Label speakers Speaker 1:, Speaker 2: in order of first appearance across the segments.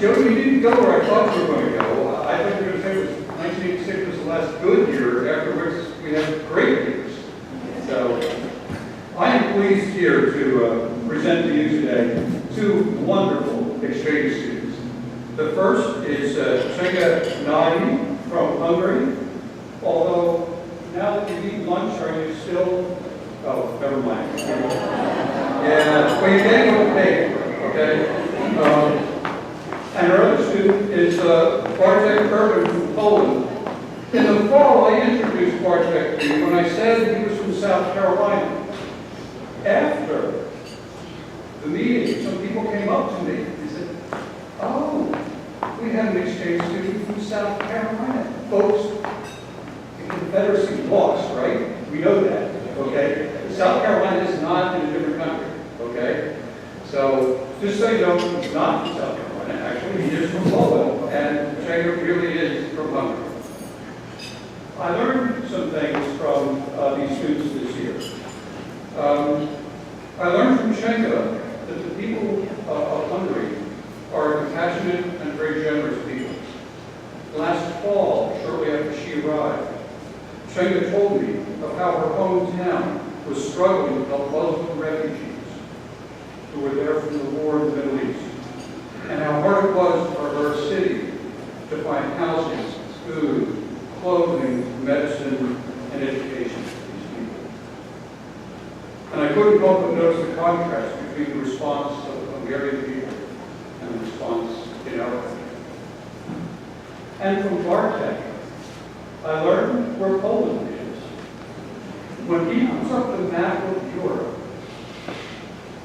Speaker 1: Joe, you didn't go where I thought you were going to go. I thought you were going to say it was 1986 was the last good year, after which we had great years. So I am pleased here to present to you today two wonderful exchange students. The first is Csenge Nagy from Hungary, although now that you eat lunch, are you still, oh, never mind. Yeah, well, you can't go pay for it, okay? And our other student is Bartek Urban from Poland. In the fall, I introduced Bartek to you when I said he was from South Carolina. After the meeting, some people came up to me and said, oh, we have an exchange student from South Carolina. Folks, the Confederacy lost, right? We know that, okay? South Carolina is not in a different country, okay? So, just so you know, he's not from South Carolina. Actually, he is from Poland, and Csenge really is from Hungary. I learned some things from these students this year. I learned from Csenge that the people of Hungary are compassionate and very generous people. Last fall, shortly after she arrived, Csenge told me of how her hometown was struggling to help Muslim refugees who were there from the war in the Middle East, and how hard it was for her city to find housing, food, clothing, medicine, and education for these people. And I couldn't help but notice the contrast between the response of Hungarian people and the response in our country. And from Bartek, I learned where Poland is. When he puts up the map of Europe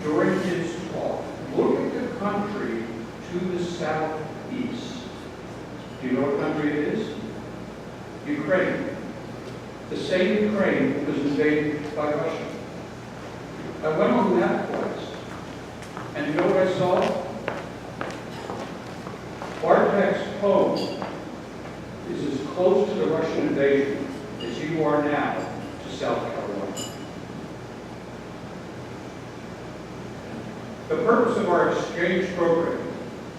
Speaker 1: during his talk, look at the country to the southeast. Do you know what country it is? Ukraine. The same Ukraine that was invaded by Russia. I went on that quest, and you know what I saw? Bartek's home is as close to the Russian invasion as you are now to South Carolina. The purpose of our exchange program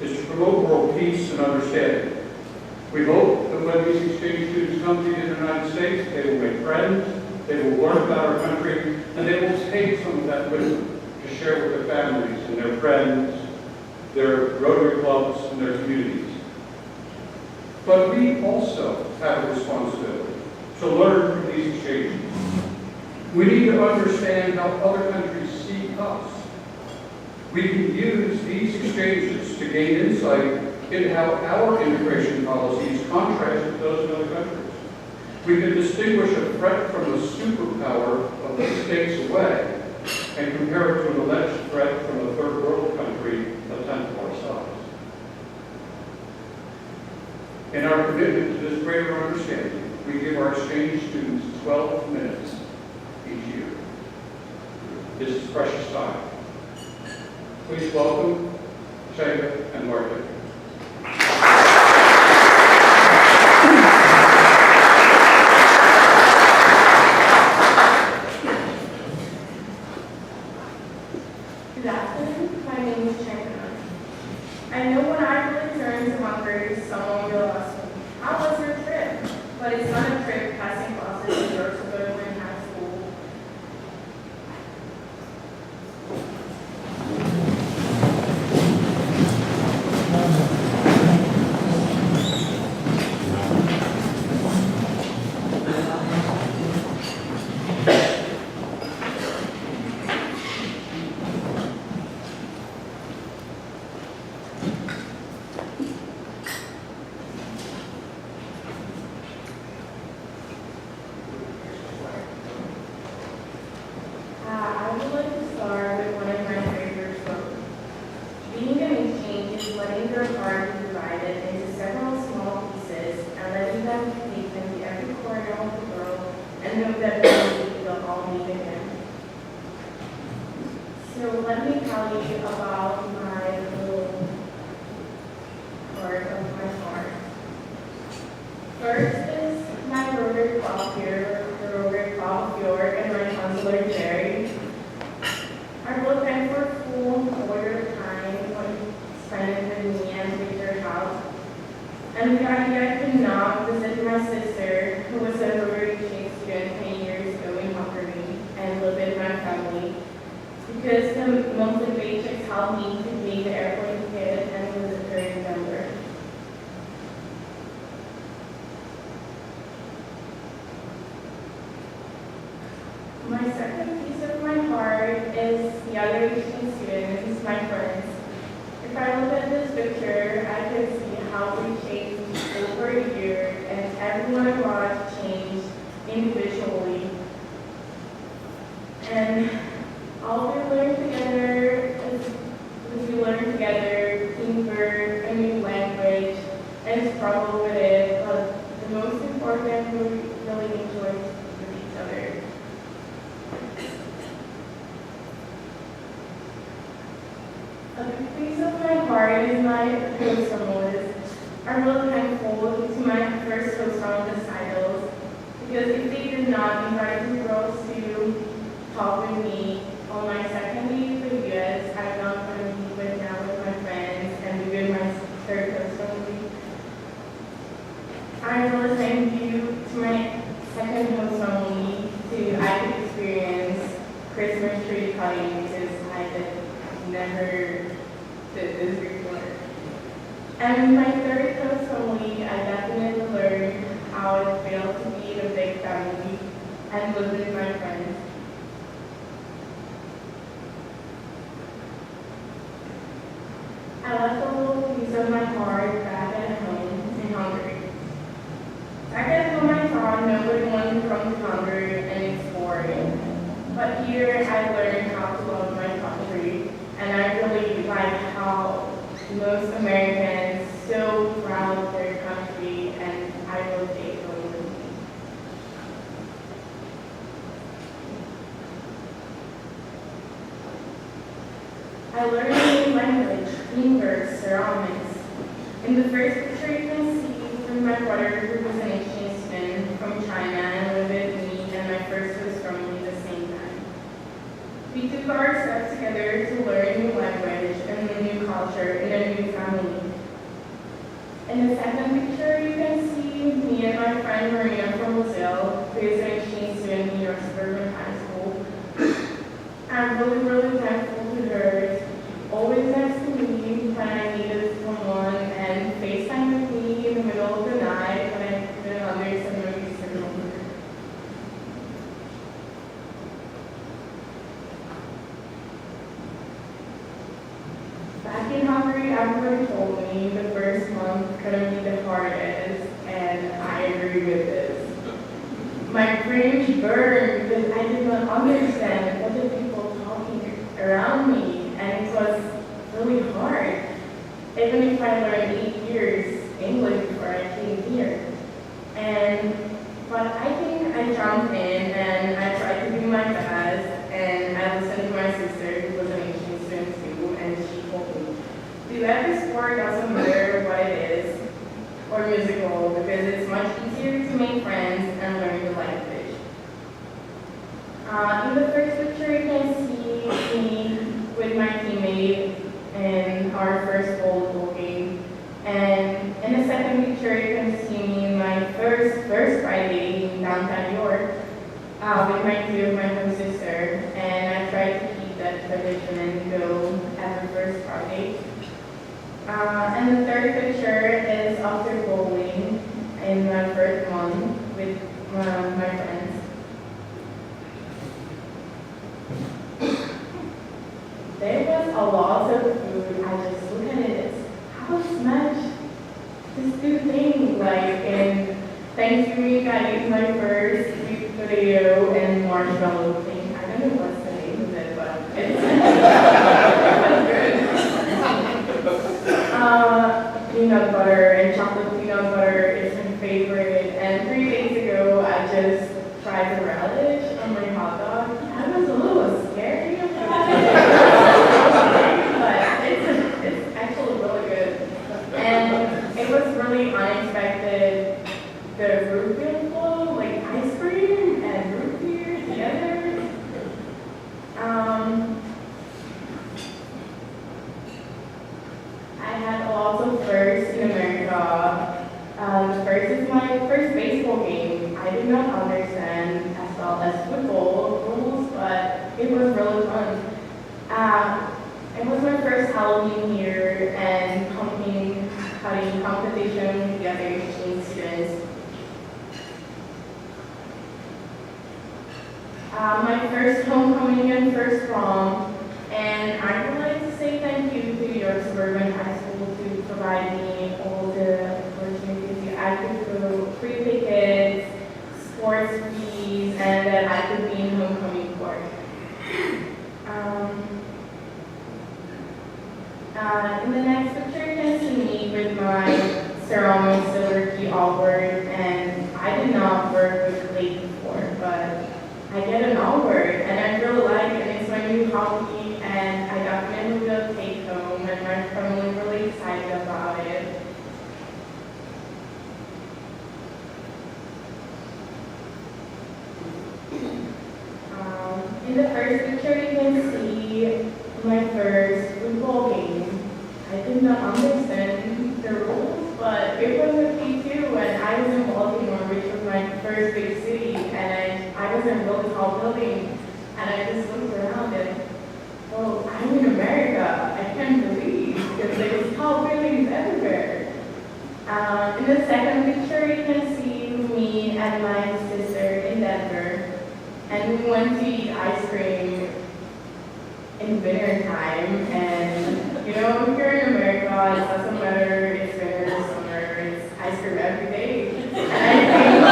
Speaker 1: is to promote world peace and understanding. We hope that when these exchange students come to the United States, they will make friends, they will learn about our country, and they will take some of that wisdom to share with their families and their friends, their Rotary clubs, and their communities. But we also have a responsibility to learn from these exchanges. We need to understand how other countries see us. We can use these exchanges to gain insight into how our immigration policies contrast with those in other countries. We can distinguish a threat from a superpower of the states away and compare it to an alleged threat from a third world country a tenth of our size. In our commitment to this greater understanding, we give our exchange students 12 minutes each year. This is precious time. Please welcome Csenge and Bartek.
Speaker 2: Good afternoon. My name is Csenge Nagy. I know when I returned to Hungary, someone will ask me, how was your trip? But it's not a trip passing classes in York Suburban High School. I would like to start with one of my favorite quotes. Being an exchange is letting your heart be divided into several small pieces and letting them be taken to every corner of the world and know that eventually they'll all meet again. So let me tell you about my little part of my heart. First is my Rotary Club here, the Rotary Club of York, and my counselor Jerry. Our both friends were full of your time when spending with me and with your because the monthly paychecks help me to pay the airport ticket and with the third member. My second piece of my heart is the other Asian students, my friends. If I look at this picture, I can see how we changed over a year and everyone was changed individually. And all we learn together is we learn together teamwork, a new language, and struggle with it, but the most important, we really enjoy with each other. A big piece of my heart is my host families. I'm really thankful to my first host from the Sidles, because if they did not invite the girls to talk with me on my second day to the US, I'm not going to be with now with my friends and be with my third host family. I really thank you to my second host family to I could experience Christmas tree cutting because I had never did this before. And my third host family, I definitely learned how it feels to be in a big family and live with my friends. I left a little piece of my heart back at home in Hungary. Back at home I thought nobody wanted to come to Hungary and it's boring. But here I learned how to love my country, and I really like how most Americans are so proud of their country, and I will take it with me. I learned a new language, teamwork, ceramics. In the first picture you can see from my brother who was an Asian student from China and lived with me and my first host family at the same time. We took our steps together to learn a new language and a new culture in a new family. In the second picture you can see me and my friend Maria from Brazil, who is an exchange student in York Suburban High School. I'm really thankful to her. Always next to me when I needed someone and FaceTime with me in the middle of the night when I couldn't understand what you said. Back in Hungary, everyone told me the first month couldn't be the hardest, and I agree with this. My brain burned because I did not understand what the people talking around me, and it was really hard. Even if I learned 8 years English before I came here. But I think I jumped in and I tried to do my best, and I listened to my sister who was an Asian student too, and she told me, do every sport, doesn't matter what it is, or musical, because it's much easier to make friends and learn the language. In the first picture you can see me with my teammate in our first volleyball game. And in the second picture, you can see me in my first Friday in downtown York with my two of my home sister. And I try to keep that tradition and go every first Friday. And the third picture is after bowling in my first month with my friends. There was a lot of food. I just look at it as how smash this good thing. Like in Thanksgiving, I ate my first sweet potato and marshmallow thing. I don't know what's the name of it, but it's good. Peanut butter and chocolate peanut butter is my favorite. And 3 days ago, I just tried the relish on my hot dog. I was a little scared of that. It's actually really good. And it was really unexpected. The root beer flow, like ice cream and root beer together. coming in first prom. And I would like to say thank you to York Suburban High School to provide me all the opportunities. I could go free tickets, sports fees, and that I could be in homecoming court. In the next picture, you can see me with my ceramic silver key award, and I did not work with clay before, but I get an award, and I really like it. It's my new hobby, and I definitely will take home, and my family is really excited about it. In the first picture, you can see my first football game. I did not understand the rules, but it was okay too. And I was in Baltimore, which was my first big city, and I was in a really tall building, and I just looked around and, oh, I'm in America. I can't believe, because there's tall buildings everywhere. In the second picture, you can see me and my sister in Denver, and we went to eat ice cream in winter time, and you know, if you're in America, it doesn't matter if it's winter or summer, it's ice cream every day. And I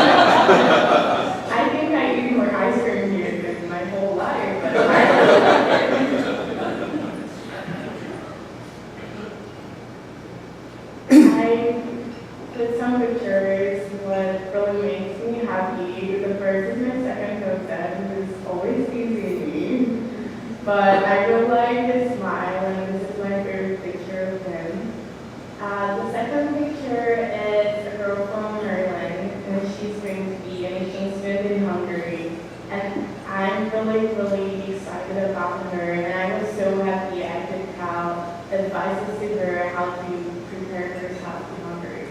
Speaker 2: think I eat more ice cream here than my whole life, but I really like it. I put some pictures, what really makes me happy. The first is my second cousin, who's always teasing me. But I really like his smile, and this is my favorite picture of him. The second picture is a girl from Maryland, and she's going to be an exchange student in Hungary. And I'm really, really excited about her, and I was so happy I could have advices to her how to prepare herself in Hungary.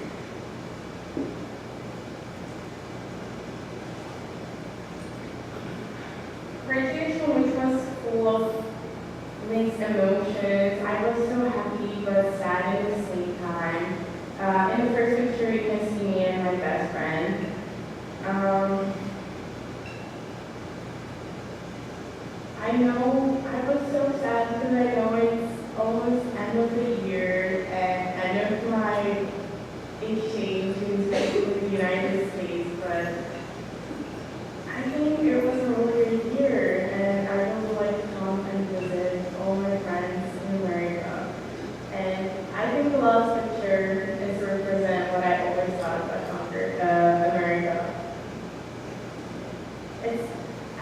Speaker 2: Graduation, which was full of mixed emotions. I was so happy but sad at the same time. In the first picture, you can see me and my best friend. I know I was so sad because I know it's almost end of the year and end of my exchange in the United States, but I think it was a really good year, and I would like to come and visit all my friends in America. And I think the last picture is to represent what I always thought about America.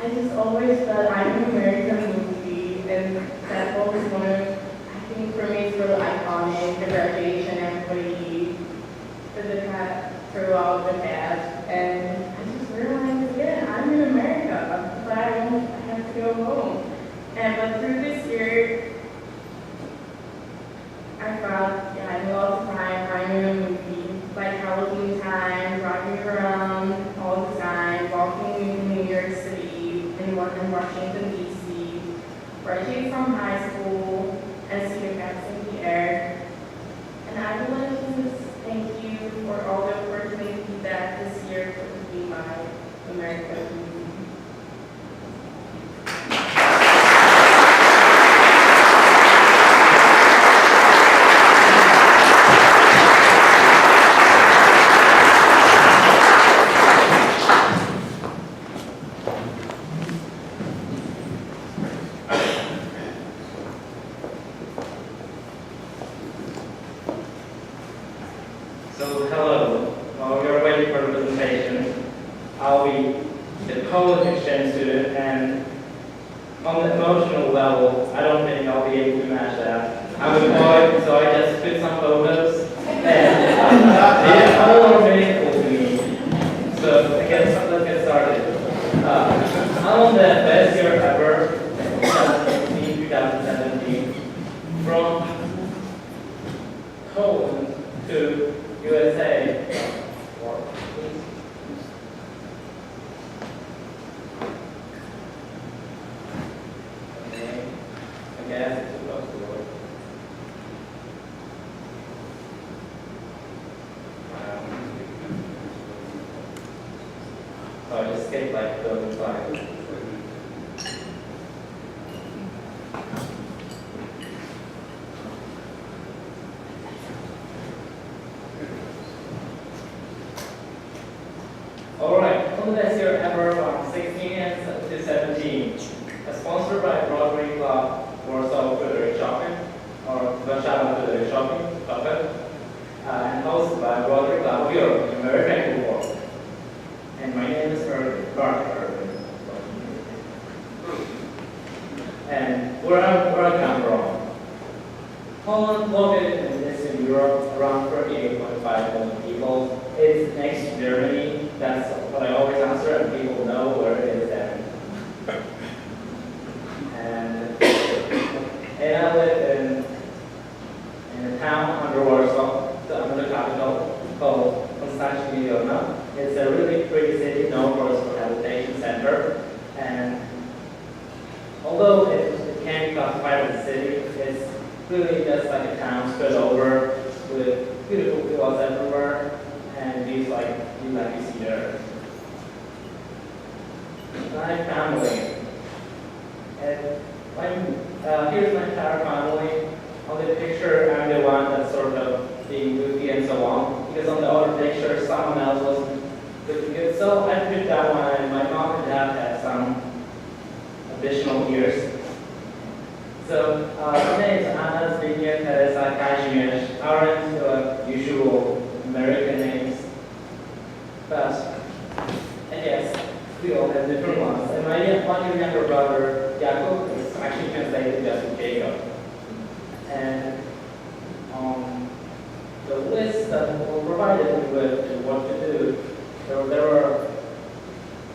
Speaker 2: I just always felt I'm an American movie, and that was one of, I think for me it's really iconic, the graduation, everybody, the cat threw out the badge, and I just realized again, I'm in America, but I have to go home. But through this year, I felt, yeah, in a lot of time, I'm in a movie, like Halloween time, driving around all the time, walking in New York City, and Washington, D.C., graduating from high school, and see the cats in the air. And I would like to just thank you for all the opportunities that this year could be my America movie.
Speaker 3: So, hello. While you're waiting for the presentation, I'll be the college exchange student, and on the emotional level, I don't think I'll be able to match that. I'm a boy, so I just put some photos, and it's all meaningful to me. So, let's get started. I'm on the best year ever, 2017, from Poland to USA. Okay, I guess it's supposed to work. So I just skipped like building 5. Poland, located in Eastern Europe, around 38.5 million people. It's next to Germany. That's what I always answer, and people know where it is then. And I live in a town under Warsaw, under the capital, called Konstantin. It's a really pretty city known for its rehabilitation center. And although it can be classified as a city, it's really just like a town spread over with beautiful villas everywhere and views like you see there. My family. And here's my entire family. On the picture, I'm the one that's sort of being goofy and so on, because on the other picture, someone else was looking good. So I put that one, and my mom and dad had some additional years. So my name is Anna, Zbigniew, Teresa, Kazimierz. Aren't usual American names, but and yes, we all have different ones. And my 1 year younger brother, Jakub, is actually translated just to Jacob. And the list that were provided with what to do, there were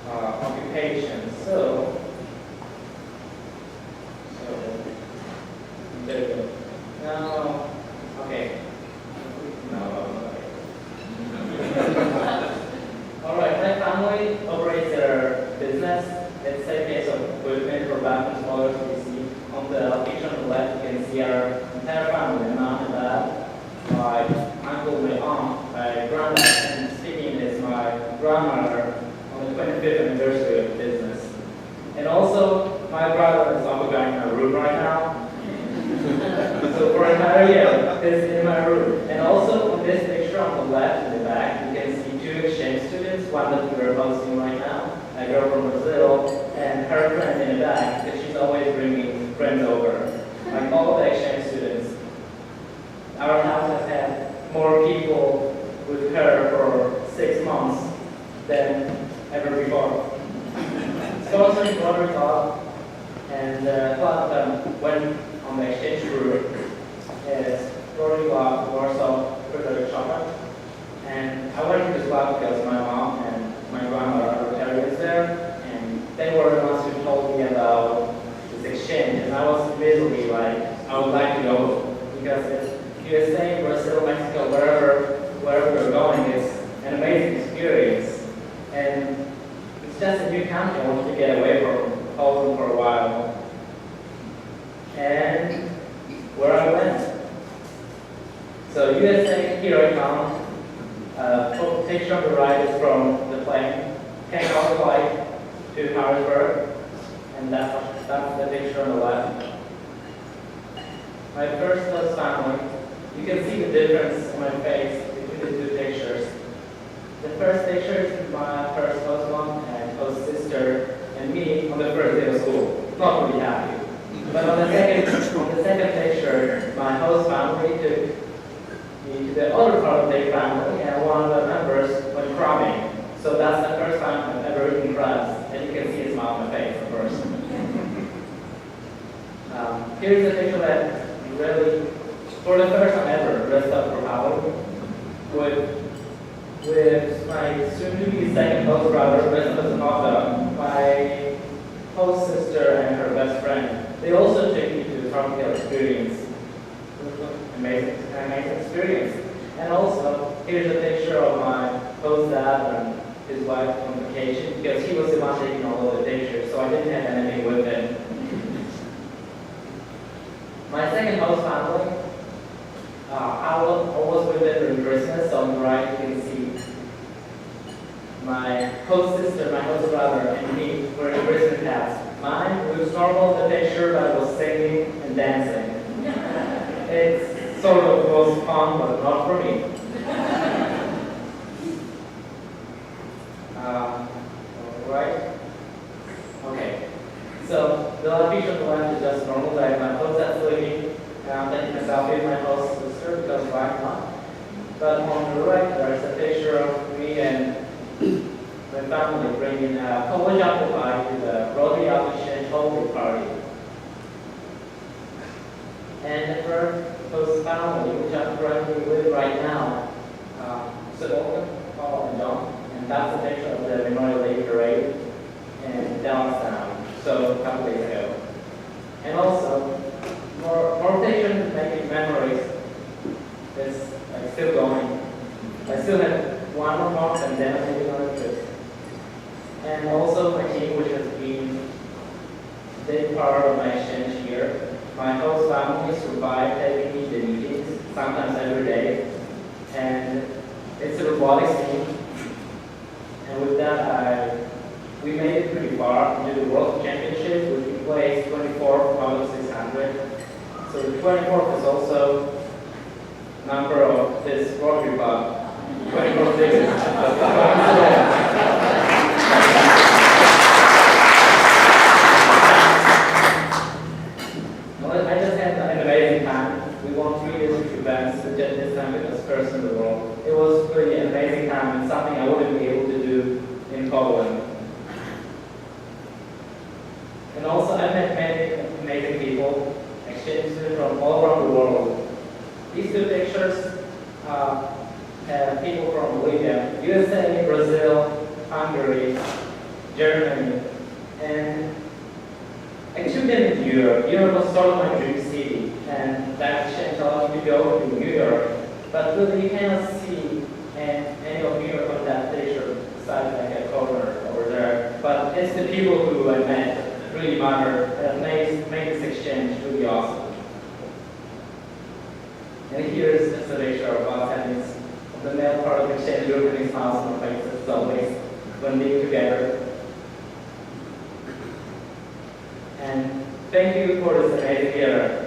Speaker 3: occupations. So there we go. Now, okay. No, okay. All right, my family operates their business. It's a case of equipment for bathrooms, motors, you see. On the picture on the left, you can see our entire family, mom and dad, my uncle, my aunt, my granddad, and speaking is my grandmother on the 25th anniversary of business. And also, my brother is occupying my room right now. So for an entire year, he's in my room. And also, on this picture on the left in the back, you can see 2 exchange students, one that we're hosting right now, a girl from Brazil, and her friend in the back, because she's always bringing friends over. Like all the exchange students. Our house has had more people with her for 6 months than ever before. Sponsoring Rotary Club, and a lot of them went on the exchange group is Rotary Club, Warsaw, Rotary Club. And I went to this club because my mom and my grandmother are Rotarians there, and they were the ones who told me about this exchange. And I was immediately like, I would like to go, because it's USA, Brazil, Mexico, wherever we're going, it's an amazing experience. And it's just a new country. I want to get away from Poland for a while. And where I went. So USA, here I come. Picture on the right is from the plane. Came out the flight to Harrisburg, and that's the picture on the left. My first host family. You can see the difference in my face between the 2 pictures. The first picture is my first host mom and host sister and me on the first day of school. Not really happy. But on the second picture, my host family took me to the other part of their family, and one of the members went crabbing. So that's the first time I've ever eaten crabs, and you can see a smile on my face, of course. Here's a picture that really, for the first time ever, dressed up for Halloween with my soon-to-be second host brother, dressed up as a hot dog, my host sister, and her best friend. They also took me to the tropical experience. Amazing experience. And also, here's a picture of my host dad and his wife on vacation, because he was the one taking all of the pictures, so I didn't have anything with him. My second host family, I was with them during Christmas. So on the right, you can see my host sister, my host brother, and me wearing Christmas hats. Mine was normal in the picture, but I was singing and dancing. It sort of was fun, but not for me. Right? Okay. So the picture on the left is just normal, like my host that's sleeping, and I'm taking a selfie with my host sister because why not? But on the right, there's a picture of me and my family bringing a Polish apple pie to the Rotary Exchange Holiday Party. And the third family, which I'm currently with right now, Suburban, Paul and John, and that's a picture of the Memorial Day Parade in Dallastown, so a couple days ago. And also, more pictures making memories is like still going. I still have one more month and then I'm moving on to it. And also my team, which has been a big part of my exchange here. My host family survived taking me to meetings, sometimes every day. And it's a robotics team. And with that, we made it pretty far into the World Championship, which we placed 24th out of 600. So the 24th is also number of this Rotary Club. 24 digits. Well, I just had an amazing time. We won 3 district events, which at this time it was first in the world. It was really an amazing time and something I wouldn't be able to do in Poland. And also I met many amazing people, exchange students from all around the world. These 2 pictures have people from Bolivia, USA, Brazil, Hungary, Germany, and I took them in Europe. Europe was sort of my dream city, and that exchange allowed me to go to New York. But really, you cannot see any of New York on that picture, besides like a corner over there. But it's the people who I met that really matter, that made this exchange really awesome. And here's just a picture of us having the male part of the exchange group and his house on the faces as always when being together. And thank you for this amazing year.